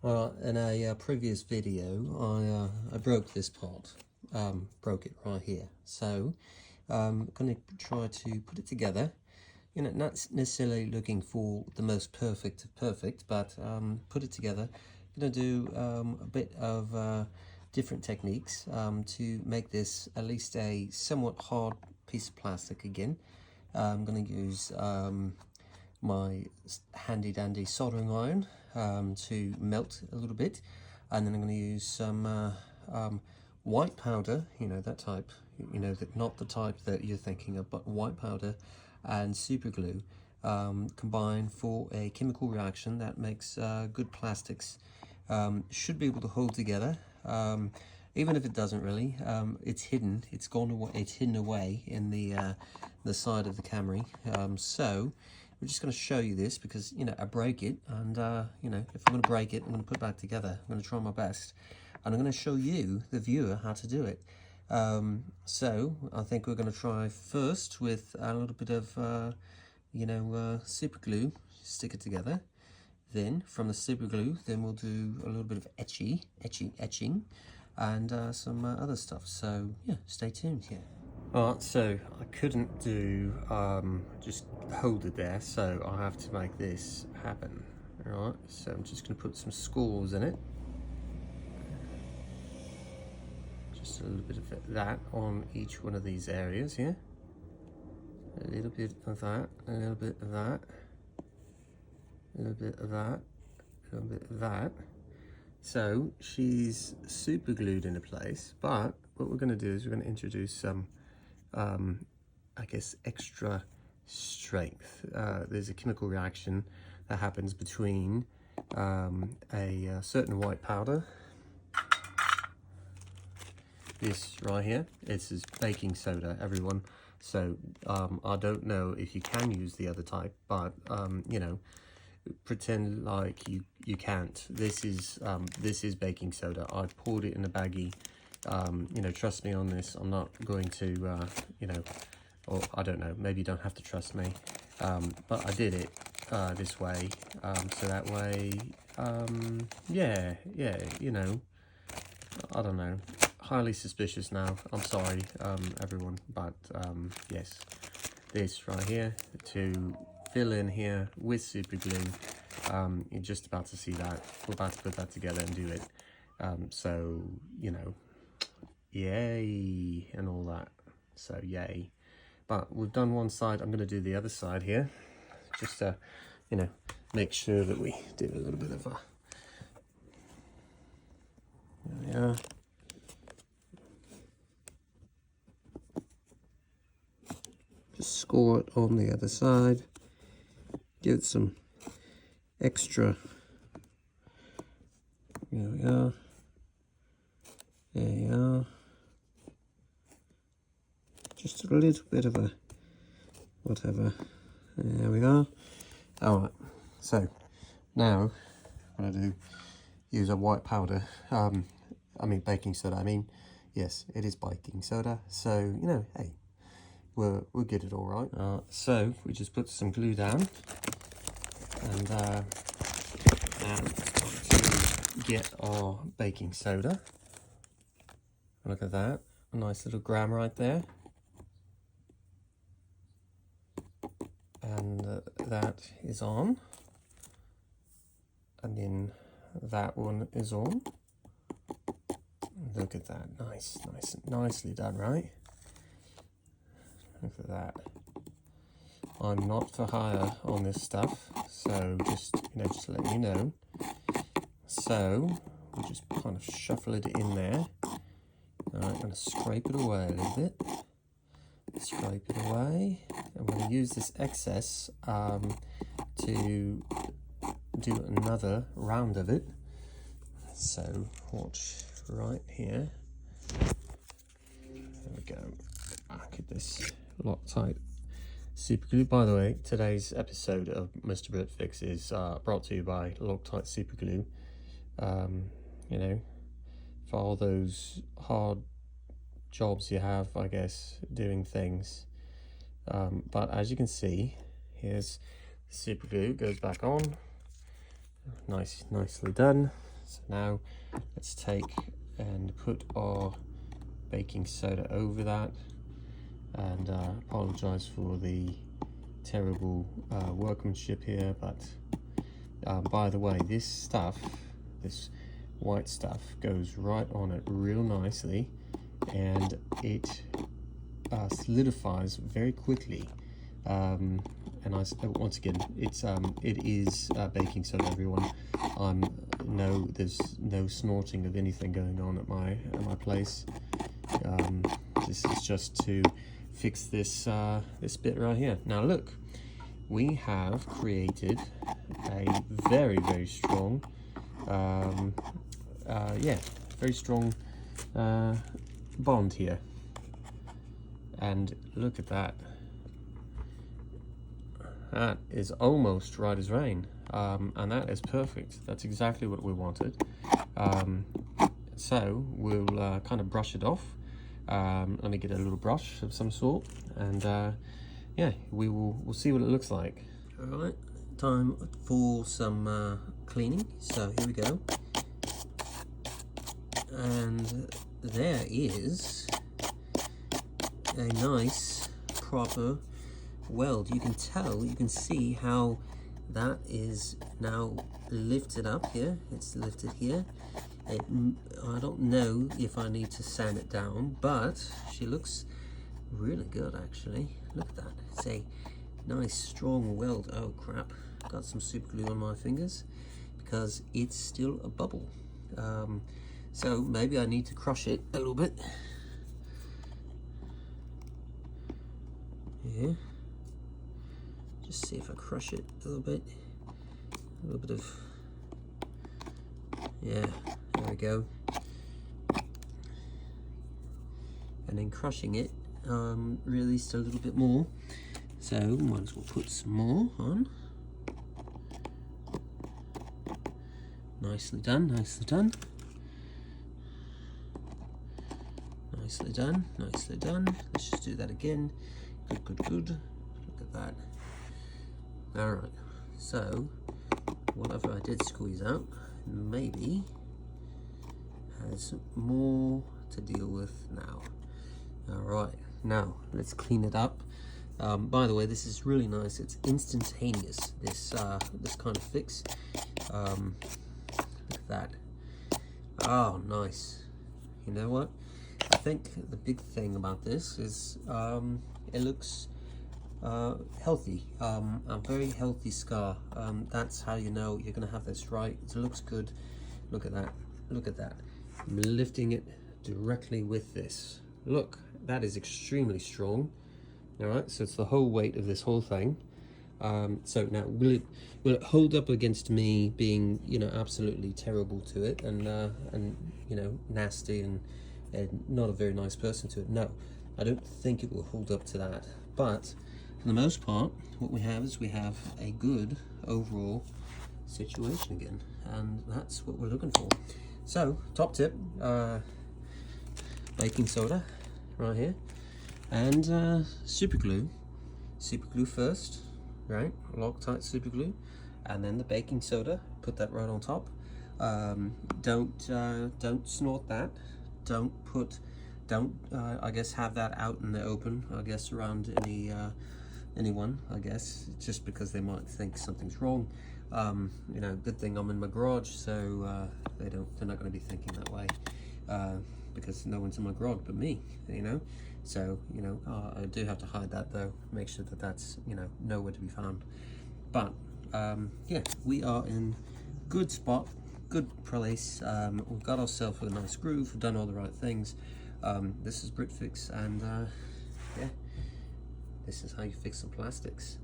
Well, in a previous video, I broke this pot, broke it right here. So I'm going to try to put it together. You know, not necessarily looking for the most perfect of perfect, but put it together. I'm going to do a bit of different techniques to make this at least a somewhat hard piece of plastic again. I'm going to use my handy dandy soldering iron to melt a little bit, and then I'm going to use some white powder, you know, that type, you know, not the type that you're thinking of, but white powder and super glue combined for a chemical reaction that makes good plastics. Should be able to hold together. Even if it doesn't really, it's hidden. It's gone away. It's hidden away in the side of the Camry. So we're just going to show you this because, you know, I break it, and you know, if I'm going to break it, I'm going to put it back together. I'm going to try my best, and I'm going to show you, the viewer, how to do it. So I think we're going to try first with a little bit of you know, super glue. Stick it together. Then from the super glue, then we'll do a little bit of etching, and some other stuff. So yeah, stay tuned here. Alright, so I couldn't do just hold it there, so I have to make this happen. Alright, so I'm just going to put some scores in it. Just a little bit of that on each one of these areas here. A little bit of that, a little bit of that, a little bit of that, a little bit of that. So she's super glued into place, but what we're going to do is we're going to introduce some I guess extra strength. There's a chemical reaction that happens between a certain white powder, this right here. This is baking soda, everyone. So I don't know if you can use the other type, but you know, pretend like you can't. This is baking soda. I poured it in a baggie. You know, trust me on this. I'm not going to you know, or I don't know, maybe you don't have to trust me, but I did it this way, so that way yeah, you know, I don't know, highly suspicious now. I'm sorry, everyone, but yes, this right here to fill in here with super glue. You're just about to see that. We're about to put that together and do it. So, you know, yay and all that. So yay. But we've done one side. I'm going to do the other side here, just to, you know, make sure that we do a little bit of a, there we are. Just score it on the other side. Give it some extra. There we are. There you are. Just a little bit of a whatever. There we are. Alright, so now what I do, use a white powder. I mean baking soda. I mean, yes, it is baking soda. So, you know, hey, we'll get it all right. So we just put some glue down, and now to get our baking soda. Look at that, a nice little gram right there. And that is on, and then that one is on. Look at that, nicely done, right? Look at that. I'm not for hire on this stuff, so just, you know, just to let you know. So we'll just kind of shuffle it in there. All right, I'm going to scrape it away a little bit. Scrape it away. I'm going to use this excess to do another round of it. So watch right here. There we go. Look at this Loctite super glue. By the way, today's episode of Mr. Brit Fix is brought to you by Loctite super glue. You know, for all those hard jobs you have, I guess, doing things. But as you can see, here's the super glue, goes back on. Nicely done. So now let's take and put our baking soda over that, and apologize for the terrible workmanship here, but by the way, this stuff, this white stuff, goes right on it real nicely, and it solidifies very quickly. And once again, it is baking soda, everyone. There's no snorting of anything going on at my place. This is just to fix this this bit right here. Now look, we have created a very strong, very strong bond here. And look at that. That is almost right as rain, and that is perfect. That's exactly what we wanted. So we'll kind of brush it off. Let me get a little brush of some sort, and yeah, we'll see what it looks like. All right, time for some cleaning. So here we go, and there is a nice proper weld. You can tell, you can see how that is now lifted up here. It's lifted here. I don't know if I need to sand it down, but she looks really good actually. Look at that. It's a nice strong weld. Oh crap, got some super glue on my fingers because it's still a bubble. So maybe I need to crush it a little bit. Yeah, just see if I crush it a little bit of, yeah, there we go. And then crushing it released a little bit more, so might as well put some more on. Nicely done, nicely done. Nicely done, nicely done. Let's just do that again. Good. Look at that. Alright, so whatever I did squeeze out maybe has more to deal with now. Alright, now let's clean it up. By the way, this is really nice. It's instantaneous, this kind of fix. Look at that. Oh, nice. You know what? I think the big thing about this is it looks healthy, a very healthy scar. That's how you know you're going to have this right. It looks good. Look at that. Look at that. I'm lifting it directly with this. Look, that is extremely strong. All right, so it's the whole weight of this whole thing. So now, will it hold up against me being, you know, absolutely terrible to it and you know, nasty and not a very nice person to it? No, I don't think it will hold up to that. But for the most part, what we have is we have a good overall situation again, and that's what we're looking for. So, top tip, baking soda right here, and super glue first, right? Loctite super glue, and then the baking soda. Put that right on top. Don't snort that. Don't I guess have that out in the open, I guess, around anyone, I guess, just because they might think something's wrong. You know, good thing I'm in my garage, so they're not going to be thinking that way, because no one's in my garage but me, you know. So, you know, I do have to hide that though, make sure that that's, you know, nowhere to be found. But yeah, we are in good spot, good place. We've got ourselves a nice groove, we've done all the right things. This is BritFix, and yeah, this is how you fix some plastics.